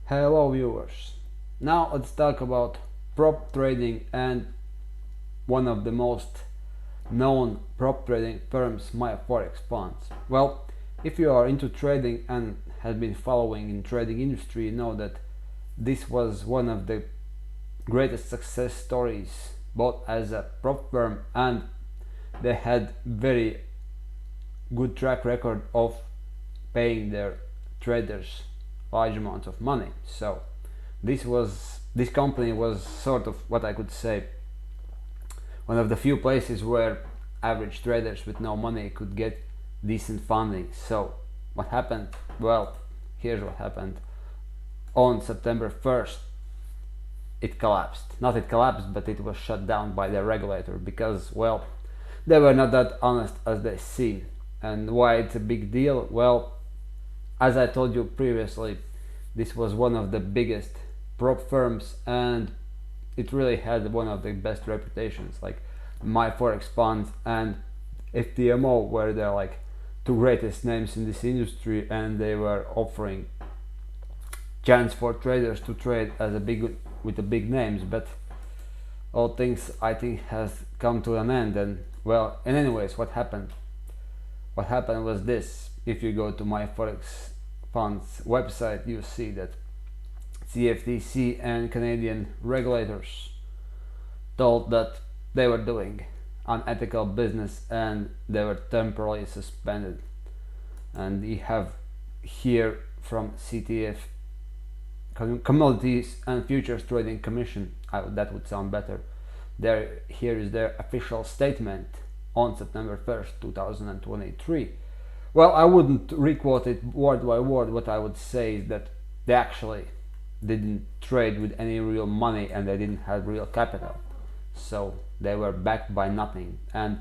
Hello viewers. Now let's talk about prop trading and one of the most known prop trading firms, My Forex Funds. Well, if you are into trading and have been following in trading industry, you know that this was one of the greatest success stories both as a prop firm, and they had very good track record of paying their traders large amounts of money. So this company was sort of what I could say one of the few places where average traders with no money could get decent funding. So what happened? Well, here's what happened. On September 1st, it collapsed. Not it collapsed, but it was shut down by the regulator because, well, they were not that honest as they seem. And why it's a big deal? Well, as I told you previously, this was one of the biggest prop firms, and it really had one of the best reputations. Like My Forex Funds and FTMO were the like two greatest names in this industry, and they were offering chance for traders to trade as a big with the big names. But all things I think has come to an end. And well, and anyways, what happened? What happened was this. If you go to My Forex Funds website, you see that CFTC and Canadian regulators told that they were doing unethical business and they were temporarily suspended. And we have here from CTF, Commodities and Futures Trading Commission, that would sound better. Here is their official statement on September 1st, 2023. Well, I wouldn't requote it word by word. What I would say is that they actually didn't trade with any real money and they didn't have real capital. So they were backed by nothing. And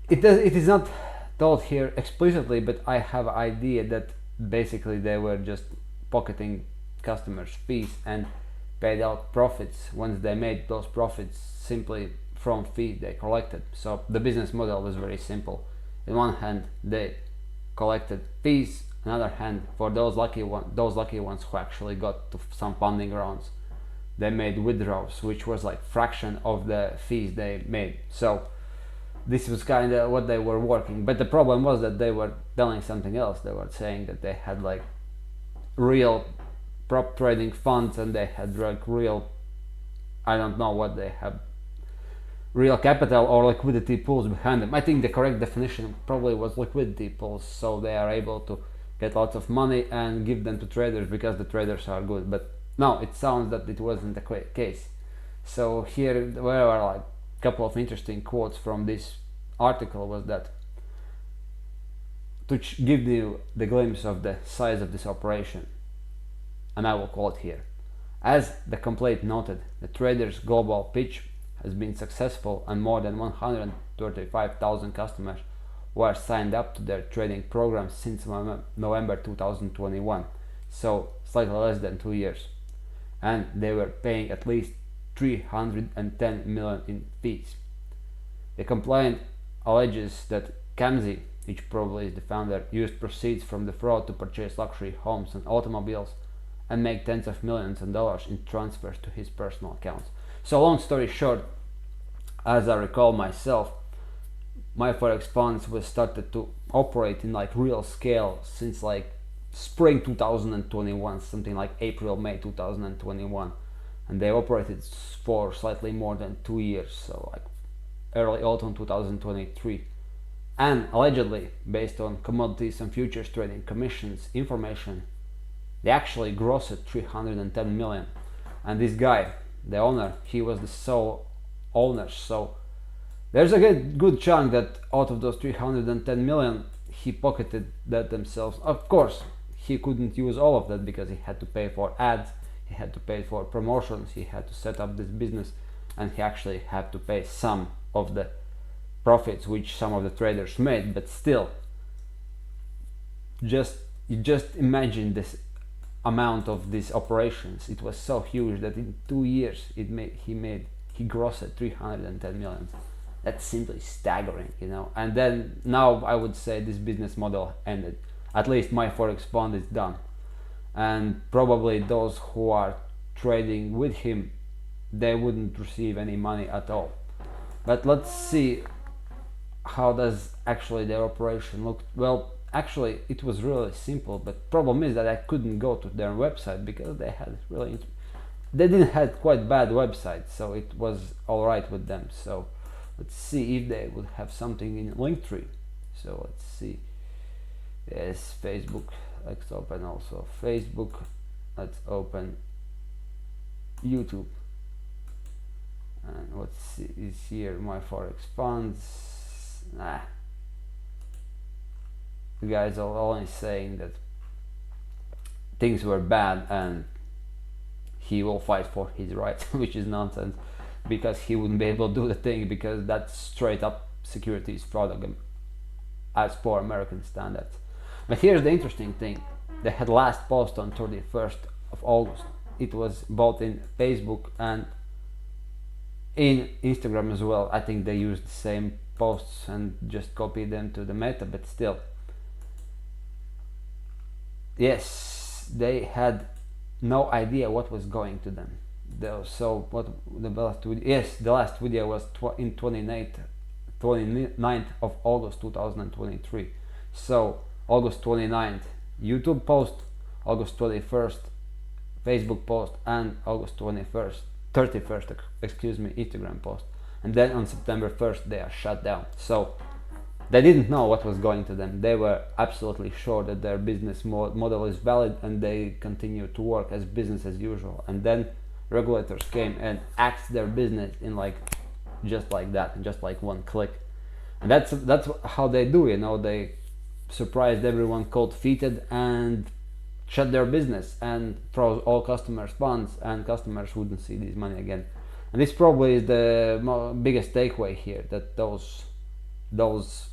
it is not told here explicitly, but I have an idea that basically they were just pocketing customers' fees and paid out profits once they made those profits simply from fees they collected. So the business model was very simple. On one hand, they collected fees. On the other hand, for those lucky ones who actually got to some funding rounds, they made withdrawals, which was like fraction of the fees they made. So this was kind of what they were working. But the problem was that they were telling something else. They were saying that they had like real prop trading funds and they had like real, I don't know what they have, real capital or liquidity pools behind them. I think the correct definition probably was liquidity pools, so they are able to get lots of money and give them to traders because the traders are good. But no, it sounds that it wasn't the case. So here there were like a couple of interesting quotes from this article. Was that to give you the glimpse of the size of this operation, and I will quote here. As the complaint noted, the traders' global pitch has been successful and more than 135,000 customers were signed up to their trading program since November 2021, so slightly less than 2 years, and they were paying at least 310 million in fees. The complaint alleges that Kamzi, which probably is the founder, used proceeds from the fraud to purchase luxury homes and automobiles and make tens of millions of dollars in transfers to his personal accounts. So long story short, as I recall myself, My Forex Funds was started to operate in like real scale since like spring 2021, something like April, May 2021, and they operated for slightly more than 2 years, so like early autumn 2023. And allegedly, based on Commodities and Futures Trading Commission's information, they actually grossed 310 million. And this guy, the owner, he was the sole owner. So there's a good chunk that out of those 310 million, he pocketed that themselves. Of course, he couldn't use all of that because he had to pay for ads, he had to pay for promotions, he had to set up this business, and he actually had to pay some of the profits which some of the traders made. But still, you just imagine this amount of these operations. It was so huge that in 2 years he grossed 310 million. That's simply staggering, you know. And then now I would say this business model ended. At least My Forex Fund is done. and probably those who are trading with him, they wouldn't receive any money at all. But let's see how does actually their operation look. Well, actually it was really simple, but problem is that I couldn't go to their website because they didn't have quite bad website, so it was alright with them. So let's see if they would have something in Linktree. So let's see. Yes, Facebook. Let's open also Facebook. Let's open YouTube. And let's see, is here My Forex Funds. Nah. The guys are only saying that things were bad and he will fight for his rights, which is nonsense, because he wouldn't be able to do the thing, because that's straight up securities fraud as per American standards. But here's the interesting thing. They had last post on 31st of August. It was both in Facebook and in Instagram as well. I think they used the same posts and just copied them to the meta, but still. Yes, they had no idea what was going to them. So what the last video, yes, the last video was in 29th of August 2023. So August 29th YouTube post, August 21st Facebook post, and August 31st Instagram post, and then on September 1st they are shut down. So they didn't know what was going to them. They were absolutely sure that their business model is valid and they continue to work as business as usual. And then regulators came and axed their business in just like that, and just like one click. And that's how they do, you know. They surprised everyone cold-feeted and shut their business and froze all customers' funds, and customers wouldn't see this money again. And this probably is the biggest takeaway here, that those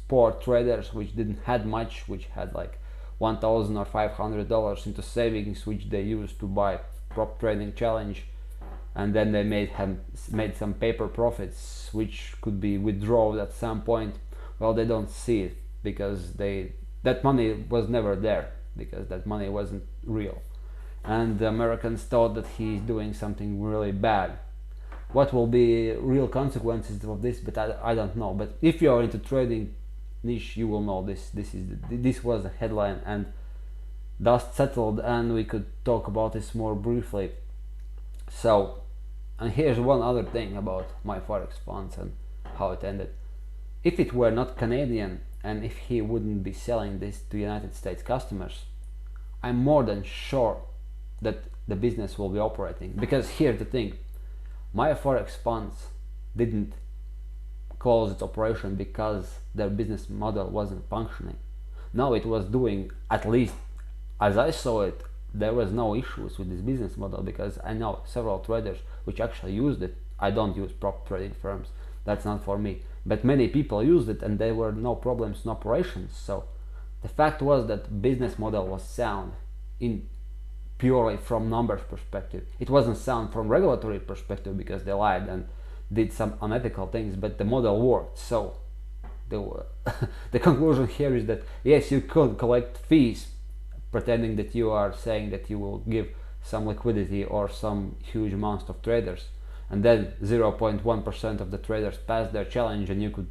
poor traders which didn't had much, which had like $1,000 or $500 into savings, which they used to buy prop trading challenge, and then they made some paper profits which could be withdrawn at some point. Well, they don't see it because that money was never there, because that money wasn't real, and the Americans thought that he's doing something really bad. What will be real consequences of this, but I don't know. But if you are into trading niche, you will know this. This was the headline, and dust settled, and we could talk about this more briefly. So, and here's one other thing about My Forex Funds and how it ended. If it were not Canadian, and if he wouldn't be selling this to United States customers, I'm more than sure that the business will be operating. Because here's the thing. My Forex Funds didn't close its operation because their business model wasn't functioning. No, it was doing, at least as I saw it, there was no issues with this business model, because I know several traders which actually used it. I don't use prop trading firms, that's not for me, but many people used it and there were no problems in operations. So the fact was that business model was sound in purely from numbers perspective. It wasn't sound from regulatory perspective because they lied and did some unethical things, but the model worked. So the conclusion here is that yes, you could collect fees pretending that you are saying that you will give some liquidity or some huge amounts of traders, and then 0.1% of the traders pass their challenge, and you could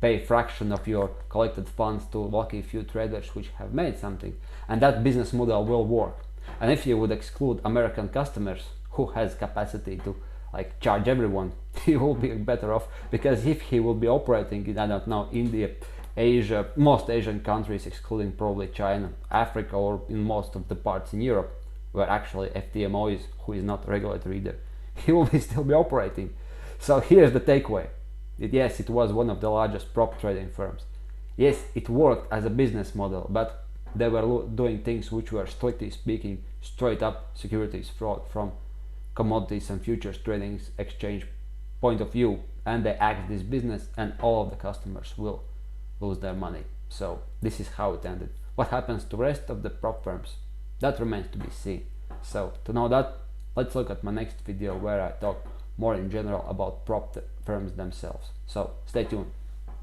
pay a fraction of your collected funds to lucky few traders which have made something, and that business model will work. And if you would exclude American customers who has capacity to charge everyone, he will be better off, because if he will be operating in, I don't know, India, Asia, most Asian countries excluding probably China, Africa, or in most of the parts in Europe where actually FTMO is, who is not regulator either, he will still be operating. So here's the takeaway. Yes, it was one of the largest prop trading firms. Yes, it worked as a business model, but they were doing things which were, strictly speaking, straight up securities fraud from commodities and futures trading exchange point of view, and they axed this business, and all of the customers will lose their money. So this is how it ended. What happens to the rest of the prop firms? That remains to be seen. So to know that, let's look at my next video where I talk more in general about prop firms themselves. So stay tuned.